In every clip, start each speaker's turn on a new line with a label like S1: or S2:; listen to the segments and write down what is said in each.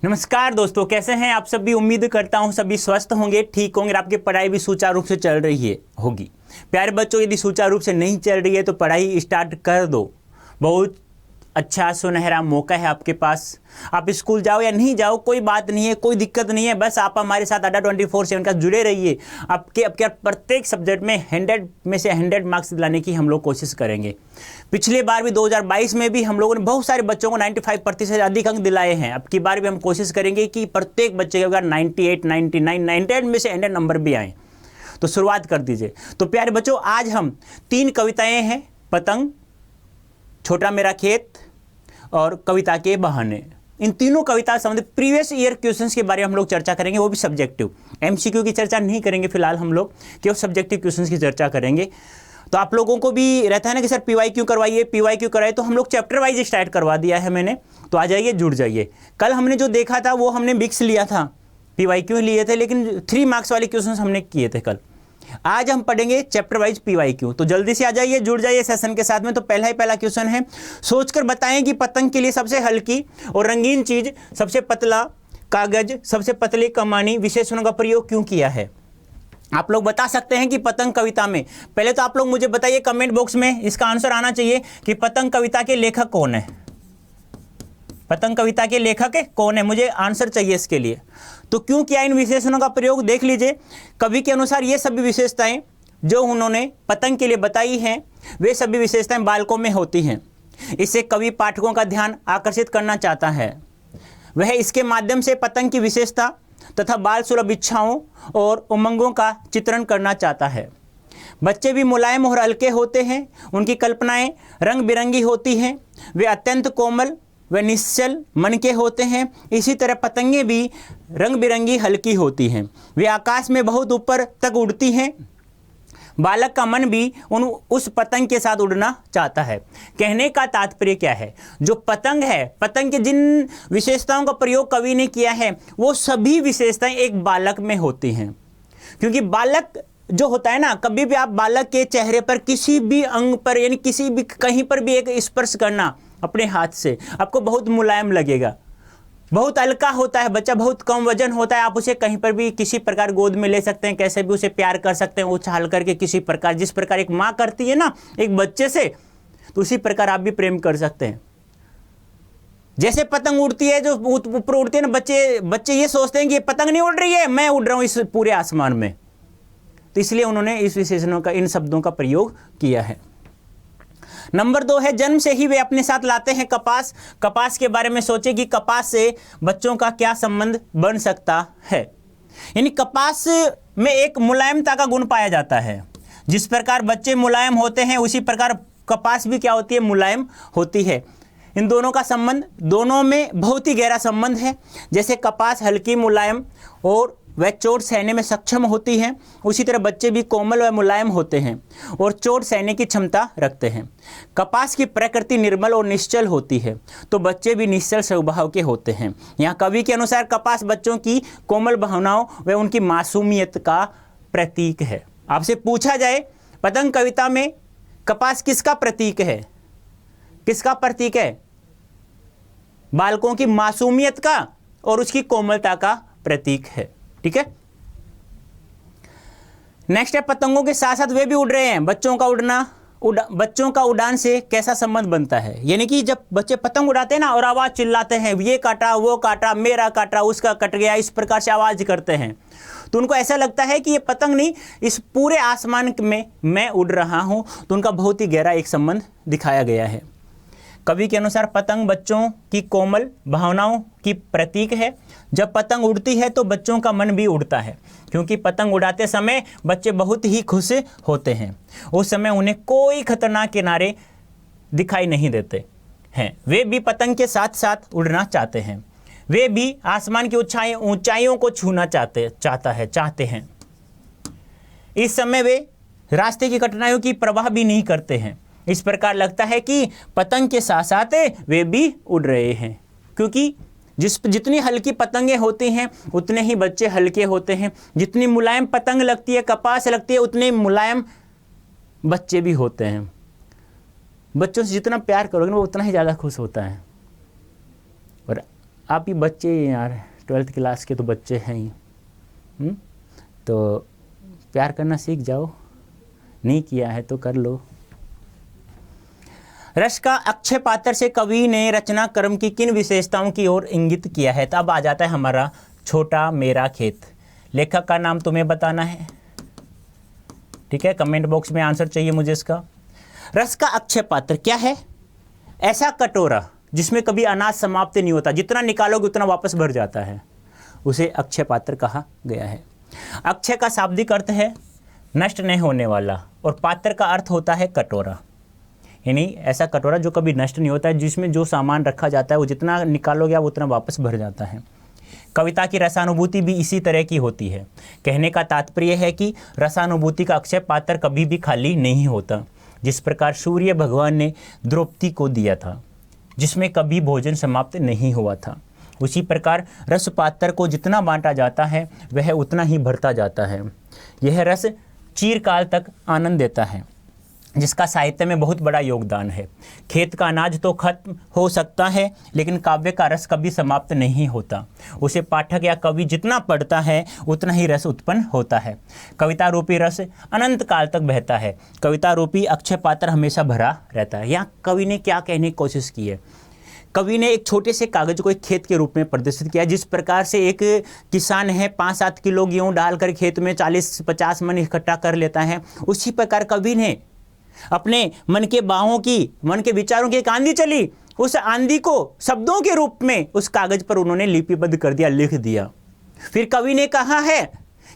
S1: नमस्कार दोस्तों, कैसे हैं आप सभी। उम्मीद करता हूं सभी स्वस्थ होंगे, ठीक होंगे और आपकी पढ़ाई भी सुचारू रूप से चल रही है होगी। प्यारे बच्चों, यदि सुचारू रूप से नहीं चल रही है तो पढ़ाई स्टार्ट कर दो। बहुत अच्छा सुनहरा मौका है आपके पास। आप स्कूल जाओ या नहीं जाओ, कोई बात नहीं है, कोई दिक्कत नहीं है। बस आप हमारे साथ अड्डा 24/7 का जुड़े रहिए। आपके प्रत्येक सब्जेक्ट में 100 में से 100 मार्क्स दिलाने की हम लोग कोशिश करेंगे। पिछले बार भी 2022 में भी हम लोगों ने बहुत सारे बच्चों को 95% से अधिक अंक दिलाए हैं। अब की बार भी हम कोशिश करेंगे कि प्रत्येक बच्चे के अगर 98, 99, 100 में से 100 नंबर भी आए। तो शुरुआत कर दीजिए। तो प्यारे बच्चों, आज हम 3 कविताएं हैं, पतंग, छोटा मेरा खेत और कविता के बहाने। इन तीनों कविता संबंधित प्रीवियस ईयर क्वेश्चंस के बारे में हम लोग चर्चा करेंगे, वो भी सब्जेक्टिव। एमसीक्यू की चर्चा नहीं करेंगे फिलहाल, हम लोग केवल सब्जेक्टिव क्वेश्चंस की चर्चा करेंगे। तो आप लोगों को भी रहता है ना कि सर पीवाईक्यू करवाइए, पीवाईक्यू कराइए, तो हम लोग चैप्टर वाइज स्टार्ट करवा दिया है मैंने। तो आ जाइए, जुड़ जाइए। कल हमने जो देखा था वो हमने मिक्स लिया था, पीवाईक्यू लिए थे, लेकिन 3 मार्क्स वाले क्वेश्चंस हमने किए थे कल। आज हम पढ़ेंगे चैप्टर वाइज पीवाईक्यू। तो जल्दी से आ जाइए, जुड़ जाइए सेशन के साथ में। तो पहला क्वेश्चन है, सोचकर बताएं कि पतंग के लिए सबसे हल्की और रंगीन चीज, सबसे पतला कागज, सबसे पतली कमानी विशेषणों का प्रयोग क्यों किया है। आप लोग बता सकते हैं कि पतंग कविता में, पहले तो आप लोग मुझे बताइए कमेंट बॉक्स में, इसका आंसर आना चाहिए कि पतंग कविता के लेखक कौन है। पतंग कविता के लेखक कौन है, मुझे आंसर चाहिए इसके लिए। तो क्यों किया इन विशेषणों का प्रयोग, देख लीजिए। कवि के अनुसार ये सभी विशेषताएं जो उन्होंने पतंग के लिए बताई हैं, वे सभी विशेषताएं बालकों में होती हैं। इससे कवि पाठकों का ध्यान आकर्षित करना चाहता है। वह इसके माध्यम से पतंग की विशेषता तथा बाल सुलभ इच्छाओं और उमंगों का चित्रण करना चाहता है। बच्चे भी मुलायम और हल्के होते हैं, उनकी कल्पनाएं रंग बिरंगी होती हैं, वे अत्यंत कोमल वे निश्चल मन के होते हैं। इसी तरह पतंगें भी रंग बिरंगी हल्की होती हैं, वे आकाश में बहुत ऊपर तक उड़ती हैं। बालक का मन भी उस पतंग के साथ उड़ना चाहता है। कहने का तात्पर्य क्या है, जो पतंग है, पतंग के जिन विशेषताओं का प्रयोग कवि ने किया है, वो सभी विशेषताएं एक बालक में होती हैं। क्योंकि बालक जो होता है ना, कभी भी आप बालक के चेहरे पर किसी भी अंग पर, यानी किसी भी कहीं पर भी एक स्पर्श करना अपने हाथ से, आपको बहुत मुलायम लगेगा। बहुत हल्का होता है बच्चा, बहुत कम वजन होता है। आप उसे कहीं पर भी किसी प्रकार गोद में ले सकते हैं, कैसे भी उसे प्यार कर सकते हैं, उछाल करके किसी प्रकार, जिस प्रकार एक माँ करती है ना एक बच्चे से, तो उसी प्रकार आप भी प्रेम कर सकते हैं। जैसे पतंग उड़ती है, जो ऊपर उड़ती है ना, बच्चे ये सोचते हैं कि ये पतंग नहीं उड़ रही है, मैं उड़ रहा हूँ इस पूरे आसमान में। तो इसलिए उन्होंने इस विशेषणों का, इन शब्दों का प्रयोग किया है। नंबर 2 है, जन्म से ही वे अपने साथ लाते हैं कपास। कपास के बारे में सोचे कि कपास से बच्चों का क्या संबंध बन सकता है। यानी कपास में एक मुलायमता का गुण पाया जाता है। जिस प्रकार बच्चे मुलायम होते हैं, उसी प्रकार कपास भी क्या होती है, मुलायम होती है। इन दोनों का संबंध, दोनों में बहुत ही गहरा संबंध है। जैसे कपास हल्की मुलायम और वह चोट सहने में सक्षम होती हैं, उसी तरह बच्चे भी कोमल व मुलायम होते हैं और चोट सहने की क्षमता रखते हैं। कपास की प्रकृति निर्मल और निश्चल होती है, तो बच्चे भी निश्चल स्वभाव के होते हैं। यहाँ कवि के अनुसार कपास बच्चों की कोमल भावनाओं व उनकी मासूमियत का प्रतीक है। आपसे पूछा जाए पतंग कविता में कपास किसका प्रतीक है, किसका प्रतीक है, बालकों की मासूमियत का और उसकी कोमलता का प्रतीक है। ठीक है। नेक्स्ट है, पतंगों के साथ साथ वे भी उड़ रहे हैं। बच्चों का उड़ान से कैसा संबंध बनता है। यानी कि जब बच्चे पतंग उड़ाते हैं ना और आवाज चिल्लाते हैं, ये काटा वो काटा, मेरा काटा उसका कट गया, इस प्रकार से आवाज करते हैं, तो उनको ऐसा लगता है कि ये पतंग नहीं, इस पूरे आसमान में मैं उड़ रहा हूं। तो उनका बहुत ही गहरा एक संबंध दिखाया गया है। कवि के अनुसार पतंग बच्चों की कोमल भावनाओं की प्रतीक है। जब पतंग उड़ती है तो बच्चों का मन भी उड़ता है, क्योंकि पतंग उड़ाते समय बच्चे बहुत ही खुश होते हैं। उस समय उन्हें कोई खतरनाक किनारे दिखाई नहीं देते हैं। वे भी पतंग के साथ साथ उड़ना चाहते हैं। वे भी आसमान की ऊंचाइयों को छूना चाहते हैं। इस समय वे रास्ते की कठिनाइयों की परवाह भी नहीं करते हैं। इस प्रकार लगता है कि पतंग के साथ साथ वे भी उड़ रहे हैं, क्योंकि जितनी हल्की पतंगें होती हैं उतने ही बच्चे हल्के होते हैं। जितनी मुलायम पतंग लगती है, कपास लगती है, उतने मुलायम बच्चे भी होते हैं। बच्चों से जितना प्यार करोगे ना, वो उतना ही ज़्यादा खुश होता है। और आप ही बच्चे हैं यार, 12th क्लास के तो बच्चे हैं ही। तो प्यार करना सीख जाओ, नहीं किया है तो कर लो। रस का अक्षय पात्र से कवि ने रचना क्रम की किन विशेषताओं की ओर इंगित किया है? तो अब आ जाता है हमारा छोटा मेरा खेत। लेखक का नाम तुम्हें बताना है, ठीक है? कमेंट बॉक्स में आंसर चाहिए मुझे इसका। रस का अक्षय पात्र क्या है? ऐसा कटोरा जिसमें कभी अनाज समाप्त नहीं होता, जितना निकालोगे उतना वापस भर जाता है, उसे अक्षय पात्र कहा गया है। अक्षय का शाब्दिक अर्थ है नष्ट नहीं होने वाला, और पात्र का अर्थ होता है कटोरा, यानी ऐसा कटोरा जो कभी नष्ट नहीं होता है, जिसमें जो सामान रखा जाता है वो जितना निकालोगे आप उतना वापस भर जाता है। कविता की रसानुभूति भी इसी तरह की होती है। कहने का तात्पर्य है कि रसानुभूति का अक्षय पात्र कभी भी खाली नहीं होता। जिस प्रकार सूर्य भगवान ने द्रौपदी को दिया था, जिसमें कभी भोजन समाप्त नहीं हुआ था, उसी प्रकार रस पात्र को जितना बांटा जाता है वह उतना ही भरता जाता है। यह रस चिरकाल तक आनंद देता है, जिसका साहित्य में बहुत बड़ा योगदान है। खेत का अनाज तो खत्म हो सकता है, लेकिन काव्य का रस कभी समाप्त नहीं होता। उसे पाठक या कवि जितना पढ़ता है उतना ही रस उत्पन्न होता है। कविता रूपी रस अनंत काल तक बहता है। कविता रूपी अक्षय पात्र हमेशा भरा रहता है। यहाँ कवि ने क्या कहने की कोशिश की है? कवि ने एक छोटे से कागज को एक खेत के रूप में प्रदर्शित किया। जिस प्रकार से एक किसान है 5-7 किलो गेहूँ डालकर खेत में 40-50 मन इकट्ठा कर लेता है, उसी प्रकार कवि ने अपने मन के बाहों की, मन के विचारों की एक आंधी चली, उस आंधी को शब्दों के रूप में उस कागज पर उन्होंने लिपिबद्ध कर दिया, लिख दिया। फिर कवि ने कहा है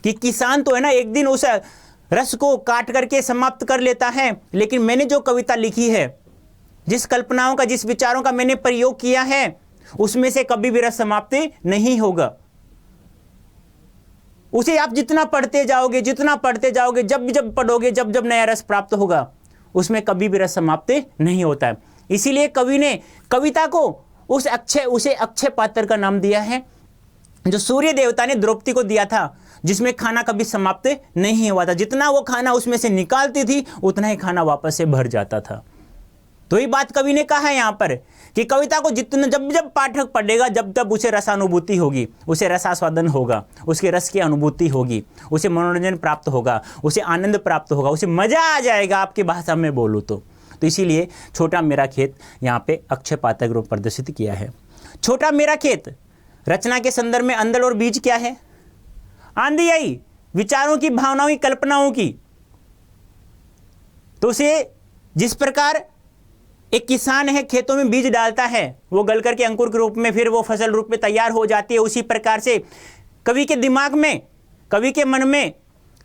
S1: कि किसान तो है ना एक दिन उस रस को काट करके समाप्त कर लेता है, लेकिन मैंने जो कविता लिखी है, जिस कल्पनाओं का, जिस विचारों का मैंने प्रयोग किया है, उसमें से कभी भी रस समाप्त नहीं होगा। उसे आप जितना पढ़ते जाओगे, जितना पढ़ते जाओगे, जब जब पढ़ोगे, जब जब नया रस प्राप्त होगा, उसमें कभी भी रस समाप्त नहीं होता है। इसीलिए कवि ने कविता को उसे अक्षय पात्र का नाम दिया है, जो सूर्य देवता ने द्रौपदी को दिया था, जिसमें खाना कभी समाप्त नहीं हुआ था। जितना वो खाना उसमें से निकालती थी उतना ही खाना वापस से भर जाता था। तो ये बात कवि ने कहा है यहाँ पर कि कविता को जितना, जब जब पाठक पढ़ेगा, जब तब उसे रसानुभूति होगी, उसे रसास्वादन होगा, उसके रस की अनुभूति होगी, उसे मनोरंजन प्राप्त होगा, उसे आनंद प्राप्त होगा, उसे मजा आ जाएगा, आपकी भाषा में बोलूँ तो इसीलिए छोटा मेरा खेत यहाँ पे अक्षय पात्र के रूप प्रदर्शित किया है। छोटा मेरा खेत रचना के संदर्भ में अंदर और बीज क्या है? आंधी आई विचारों की, भावनाओं की, कल्पनाओं की। तो उसे जिस प्रकार एक किसान है खेतों में बीज डालता है, वो गल करके अंकुर के रूप में फिर वो फसल रूप में तैयार हो जाती है, उसी प्रकार से कवि के दिमाग में, कवि के मन में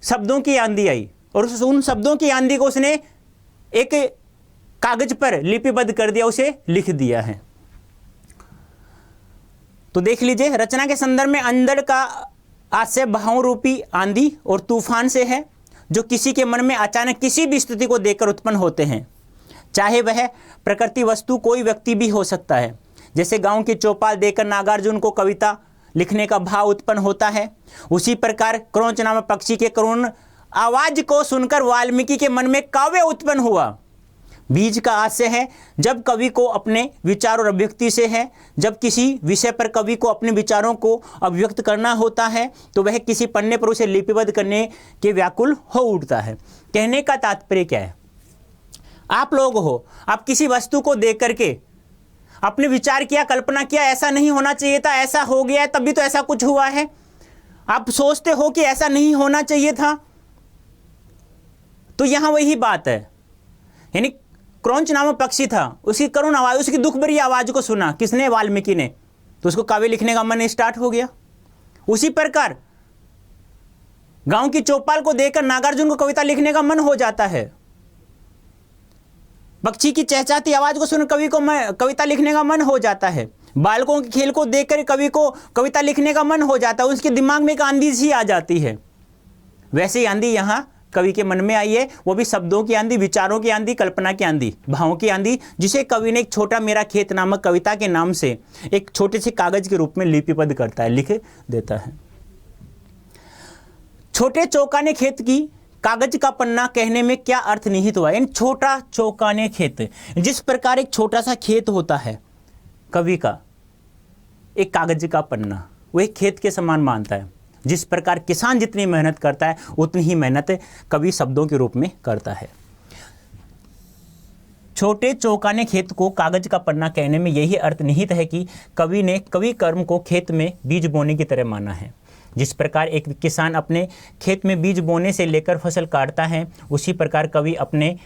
S1: शब्दों की आंधी आई, और उन शब्दों की आंधी को उसने एक कागज पर लिपिबद्ध कर दिया, उसे लिख दिया है। तो देख लीजिए, रचना के संदर्भ में अंदर का आशय भाव रूपी आंधी और तूफान से है, जो किसी के मन में अचानक किसी भी स्थिति को देखकर उत्पन्न होते हैं, चाहे वह प्रकृति वस्तु कोई व्यक्ति भी हो सकता है। जैसे गांव की चौपाल देखकर नागार्जुन को कविता लिखने का भाव उत्पन्न होता है, उसी प्रकार क्रौंच नामक पक्षी के करुण आवाज को सुनकर वाल्मीकि के मन में काव्य उत्पन्न हुआ। बीज का आशय है जब कवि को अपने विचार और अभिव्यक्ति से है, जब किसी विषय पर कवि को अपने विचारों को अभिव्यक्त करना होता है तो वह किसी पन्ने पर उसे लिपिबद्ध करने के व्याकुल हो उठता है। कहने का तात्पर्य क्या है? आप लोग हो, आप किसी वस्तु को देख करके आपने विचार किया, कल्पना किया, ऐसा नहीं होना चाहिए था, ऐसा हो गया है, तभी तो ऐसा कुछ हुआ है। आप सोचते हो कि ऐसा नहीं होना चाहिए था। तो यहां वही बात है, यानी क्रौंच नामक पक्षी था, उसकी करुण आवाज, उसकी दुख भरी आवाज को सुना किसने? वाल्मीकि ने। तो उसको काव्य लिखने का मन स्टार्ट हो गया। उसी प्रकार गांव की चौपाल को देखकर नागार्जुन को कविता लिखने का मन हो जाता है। पक्षी की चहचहाती आवाज को सुन कवि को कविता लिखने का मन हो जाता है। बालकों के खेल को देखकर कवि को कविता लिखने का मन हो जाता है। उसके दिमाग में एक आंधी सी आ जाती है। वैसे ही आंधी यहाँ कवि के मन में आई है, वो भी शब्दों की आंधी, विचारों की आंधी, कल्पना की आंधी, भावों की आंधी, जिसे कवि ने एक छोटा मेरा खेत नामक कविता के नाम से एक छोटे से कागज के रूप में लिपिबद्ध करता है, लिख देता है। छोटे चौकाने खेत की कागज का पन्ना कहने में क्या अर्थ निहित हुआ? इन छोटा चौकाने खेत, जिस प्रकार एक छोटा सा खेत होता है कवि का, एक कागज का पन्ना, वो एक खेत के समान मानता है। जिस प्रकार किसान जितनी मेहनत करता है उतनी ही मेहनत कवि शब्दों के रूप में करता है। छोटे चौकाने खेत को कागज का पन्ना कहने में यही अर्थ निहित है कि कवि ने कवि कर्म को खेत में बीज बोने की तरह माना है। जिस प्रकार एक किसान अपने खेत में बीज बोने से लेकर फसल काटता है, उसी प्रकार कवि अपने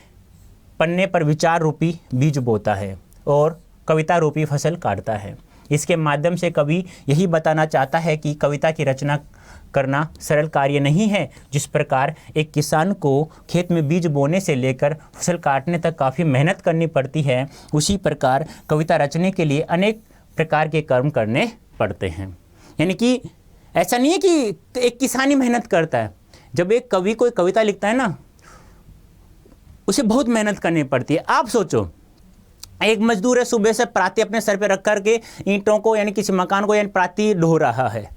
S1: पन्ने पर विचार रूपी बीज बोता है और कविता रूपी फसल काटता है। इसके माध्यम से कवि यही बताना चाहता है कि कविता की रचना करना सरल कार्य नहीं है। जिस प्रकार एक किसान को खेत में बीज बोने से लेकर फसल काटने तक काफ़ी मेहनत करनी पड़ती है, उसी प्रकार कविता रचने के लिए अनेक प्रकार के कर्म करने पड़ते हैं। यानी कि ऐसा नहीं है कि एक किसान ही मेहनत करता है। जब एक कवि कोई कविता लिखता है ना, उसे बहुत मेहनत करनी पड़ती है। आप सोचो, एक मजदूर है, सुबह से प्राति अपने सर पे रख कर के ईंटों को यानी किसी मकान को यानी प्राति ढो रहा है।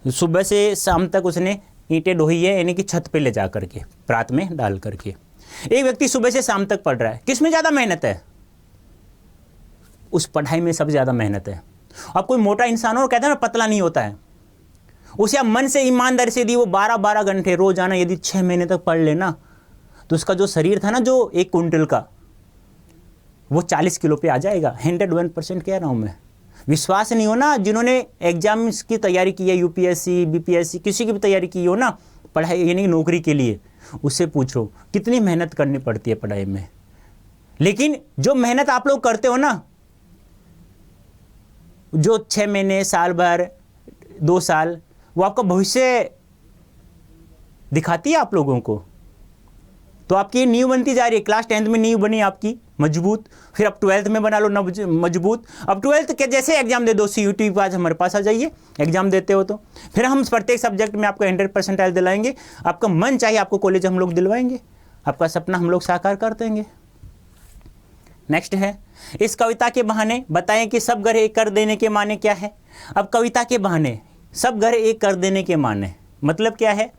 S1: सुबह से शाम तक उसने ईंटें ढोई है, यानी कि छत पे ले जा करके प्रात में डाल करके। एक व्यक्ति सुबह से शाम तक पढ़ रहा है, किस में ज़्यादा मेहनत है? उस पढ़ाई में सबसे ज़्यादा मेहनत है। अब कोई मोटा इंसान हो, कहता है ना पतला नहीं होता है, उसे आप मन से ईमानदारी से दी वो 12-12 घंटे रोजाना यदि 6 महीने तक पढ़ लेना, तो उसका जो शरीर था ना जो 1 क्विंटल का, वो 40 किलो पे आ जाएगा। 101% कह रहा हूँ मैं। विश्वास नहीं हो ना, जिन्होंने एग्जाम्स की तैयारी की है, यूपीएससी बीपीएससी किसी की भी तैयारी की हो ना, पढ़ाई यानी नौकरी के लिए, उससे पूछो कितनी मेहनत करनी पड़ती है पढ़ाई में। लेकिन जो मेहनत आप लोग करते हो ना, जो 6 महीने, साल भर, 2 साल, वो आपका भविष्य दिखाती है आप लोगों को। तो आपकी नींव बनती जा रही है। क्लास 10th में नींव बनी आपकी मजबूत, फिर अब 12th में बना लो मजबूत। अब 12th के जैसे एग्जाम दे दो, CUT के आज हमारे पास आ जाइए, एग्जाम देते हो तो फिर हम प्रत्येक सब्जेक्ट में आपको 100% दिलाएंगे। आपका मन चाहिए आपको कॉलेज हम लोग दिलवाएंगे, आपका सपना हम लोग साकार कर देंगे। नेक्स्ट है, इस कविता के बहाने बताएं कि सब घर एक कर देने के माने क्या है। अब कविता के बहाने सब घर एक कर देने के माने मतलब क्या है?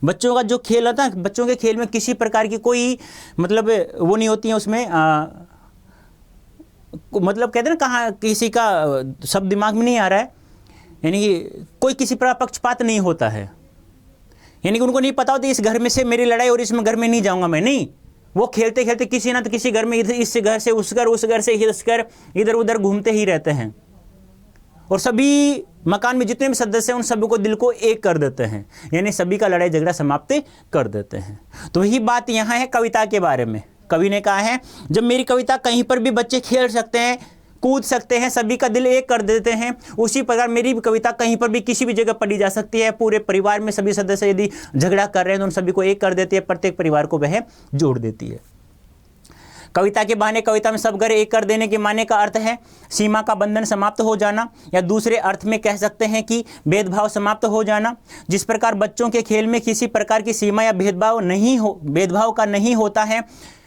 S1: बच्चों का जो खेल होता है, बच्चों के खेल में किसी प्रकार की कोई मतलब वो नहीं होती है उसमें मतलब कहते हैं ना, कहाँ किसी का सब दिमाग में नहीं आ रहा है, यानी कि कोई किसी प्रकार पक्षपात नहीं होता है। यानी कि उनको नहीं पता होता इस घर में से मेरी लड़ाई और इसमें घर में नहीं जाऊंगा मैं, नहीं। वो खेलते खेलते किसी ना तो किसी घर में, इधर इस घर से उस घर से इस घर, इधर उधर घूमते ही रहते हैं और सभी मकान में जितने भी सदस्य हैं उन सभी को दिल को एक कर देते हैं, यानी सभी का लड़ाई झगड़ा समाप्त कर देते हैं। तो यही बात यहाँ है कविता के बारे में। कवि ने कहा है जब मेरी कविता कहीं पर भी बच्चे खेल सकते हैं, कूद सकते हैं, सभी का दिल एक कर देते हैं, उसी प्रकार मेरी भी कविता कहीं पर भी किसी भी जगह पढ़ी जा सकती है। पूरे परिवार में सभी सदस्य यदि झगड़ा कर रहे हैं तो उन सभी को एक कर देती है, प्रत्येक परिवार को वह जोड़ देती है। कविता के बहाने कविता में सब घर एक कर देने के माने का अर्थ है सीमा का बंधन समाप्त हो जाना, या दूसरे अर्थ में कह सकते हैं कि भेदभाव समाप्त हो जाना। जिस प्रकार बच्चों के खेल में किसी प्रकार की सीमा या भेदभाव का नहीं होता है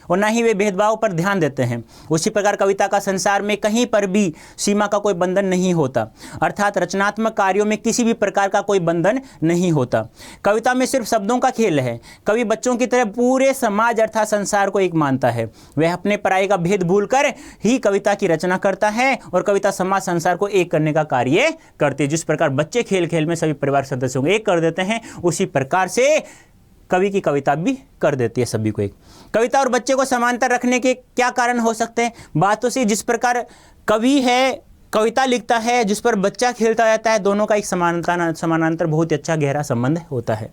S1: और ना ही वे भेदभाव पर ध्यान देते हैं, उसी प्रकार कविता का संसार में कहीं पर भी सीमा का कोई बंधन नहीं होता, अर्थात रचनात्मक कार्यों में किसी भी प्रकार का कोई बंधन नहीं होता। कविता में सिर्फ शब्दों का खेल है। कवि बच्चों की तरह पूरे समाज अर्थात संसार को एक मानता है। वह अपने पराई का भेद भूलकर ही कविता की रचना करता है और कविता समाज संसार को एक करने का कार्य करती है। जिस प्रकार बच्चे खेल खेल में सभी परिवार सदस्यों को एक कर देते हैं, उसी प्रकार से कवि की कविता भी कर देती है सभी को एक। कविता और बच्चे को समांतर रखने के क्या कारण हो सकते हैं? बात तो सी, जिस प्रकार कवि है कविता लिखता है, जिस पर बच्चा खेलता रहता है, दोनों का एक समानांतर बहुत अच्छा गहरा संबंध होता है।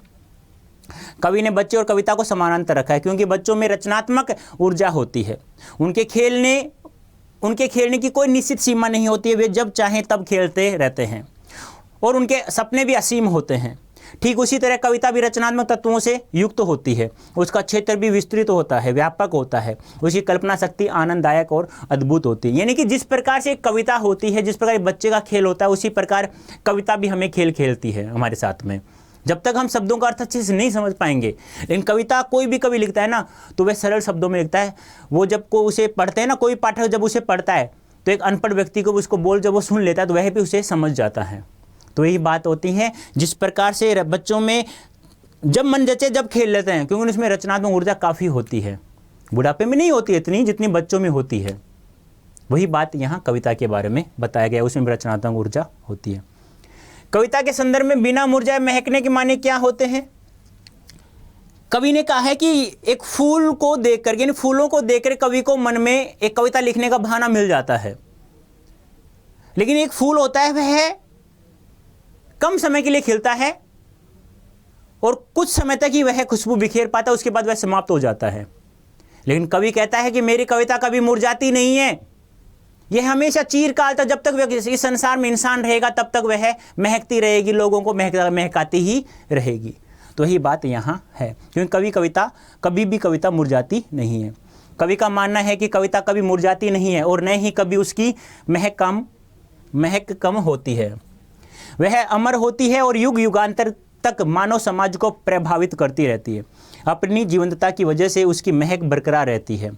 S1: कवि ने बच्चे और कविता को समानांतर रखा है क्योंकि बच्चों में रचनात्मक ऊर्जा होती है। उनके खेलने की कोई निश्चित सीमा नहीं होती है, वे जब चाहें तब खेलते रहते हैं और उनके सपने भी असीम होते हैं। ठीक उसी तरह कविता भी रचनात्मक तत्वों से युक्त होती है, उसका क्षेत्र भी विस्तृत होता है, व्यापक होता है, उसकी कल्पना शक्ति आनंददायक और अद्भुत होती है। यानी कि जिस प्रकार से एक कविता होती है, जिस प्रकार बच्चे का खेल होता है, उसी प्रकार कविता भी हमें खेल खेलती है हमारे साथ में। जब तक हम शब्दों का अर्थ अच्छे से नहीं समझ पाएंगे, लेकिन कविता कोई भी कवि लिखता है ना, तो वह सरल शब्दों में लिखता है। वो जब को उसे पढ़ते हैं ना, कोई पाठक जब उसे पढ़ता है तो एक अनपढ़ व्यक्ति को उसको बोल जब वो सुन लेता है तो वह भी उसे समझ जाता है। तो यही बात होती है, जिस प्रकार से बच्चों में जब मन जचे जब खेल लेते हैं, क्योंकि उसमें रचनात्मक ऊर्जा काफ़ी होती है। बुढ़ापे में नहीं होती है इतनी जितनी बच्चों में होती है। वही बात यहाँ कविता के बारे में बताया गया, उसमें भी रचनात्मक ऊर्जा होती है। कविता के संदर्भ में बिना मुरझाए महकने के माने क्या होते हैं? कवि ने कहा है कि एक फूल को देखकर, यानी फूलों को देखकर कवि को मन में एक कविता लिखने का बहाना मिल जाता है। लेकिन एक फूल होता है, वह कम समय के लिए खिलता है और कुछ समय तक ही वह खुशबू बिखेर पाता है, उसके बाद वह समाप्त हो जाता है। लेकिन कवि कहता है कि मेरी कविता कभी मुरझाती नहीं है, यह हमेशा चिरकाल तक, जब तक इस संसार में इंसान रहेगा तब तक वह महकती रहेगी, लोगों को महकाती ही रहेगी। तो यही बात यहाँ है, क्योंकि कभी भी कविता मुरझाती नहीं है। कवि का मानना है कि कविता कभी मुरझाती नहीं है और न ही कभी उसकी महक कम होती है। वह अमर होती है और युग युगांतर तक मानव समाज को प्रभावित करती रहती है। अपनी जीवंतता की वजह से उसकी महक बरकरार रहती है।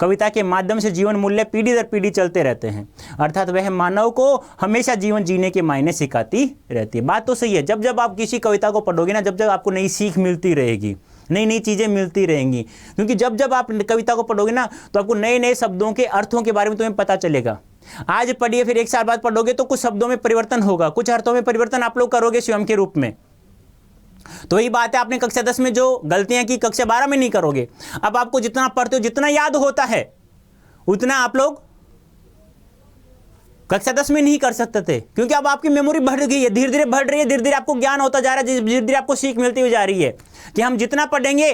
S1: कविता के माध्यम से जीवन मूल्य पीढ़ी दर पीढ़ी चलते रहते हैं, अर्थात वह मानव को हमेशा जीवन जीने के मायने सिखाती रहती है। बात तो सही है, जब जब आप किसी कविता को पढ़ोगे ना, जब जब आपको नई सीख मिलती रहेगी, नई नई चीज़ें मिलती रहेंगी, क्योंकि जब जब आप कविता को पढ़ोगे ना तो आपको नए नए शब्दों के अर्थों के बारे में तुम्हें पता चलेगा। आज पढ़िए, फिर एक साल बाद पढ़ोगे तो कुछ शब्दों में परिवर्तन होगा, कुछ अर्थों में परिवर्तन आप लोग करोगे स्वयं के रूप में। तो यही बात है, आपने कक्षा 10 में जो गलतियां की कक्षा 12 में नहीं करोगे। अब आपको जितना पढ़ते हो, जितना याद होता है, उतना आप लोग कक्षा 10 में नहीं कर सकते थे, क्योंकि अब आपकी मेमोरी बढ़ गई है, धीरे धीरे बढ़ रही है, धीरे धीरे आपको ज्ञान होता जा रहा है, धीरे धीरे आपको सीख मिलती हुई जा रही है कि हम जितना पढ़ेंगे,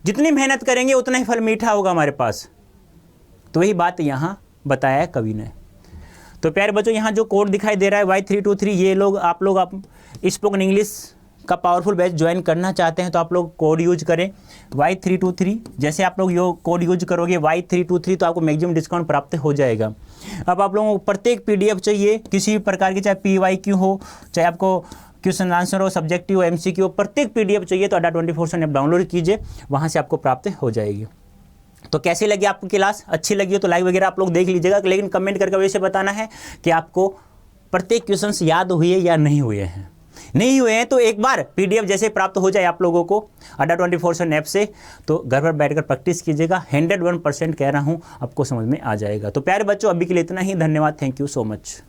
S1: जितनी मेहनत करेंगे, उतना ही फल मीठा होगा हमारे पास। तो वही बात यहाँ बताया है कवि ने। तो प्यारे बच्चों, यहाँ जो कोड दिखाई दे रहा है Y323, ये लोग आप स्पोकन इंग्लिश का पावरफुल बैच ज्वाइन करना चाहते हैं तो आप लोग कोड यूज करें Y323। जैसे आप लोग यो कोड यूज करोगे Y323 तो आपको मैक्सिमम डिस्काउंट प्राप्त हो जाएगा। अब आप लोगों को प्रत्येक PDF चाहिए, किसी भी प्रकार की, चाहे PYQ हो, चाहे आपको क्वेश्चन आंसर हो, सब्जेक्टिव हो, MCQ हो, प्रत्येक PDF चाहिए तो Adda24/7 ऐप डाउनलोड कीजिए, वहाँ से आपको प्राप्त हो जाएगी। तो कैसी लगी आपको क्लास? अच्छी लगी हो तो लाइक वगैरह आप लोग देख लीजिएगा, लेकिन कमेंट करके वैसे बताना है कि आपको प्रत्येक क्वेश्चन याद हुए या नहीं हुए हैं। नहीं हुए हैं तो एक बार PDF जैसे प्राप्त हो जाए आप लोगों को Adda24/7 ऐप से, तो घर पर बैठकर प्रैक्टिस कीजिएगा। 101% कह रहा हूँ, आपको समझ में आ जाएगा। तो प्यारे बच्चों, अभी के लिए इतना ही। धन्यवाद, थैंक यू सो मच।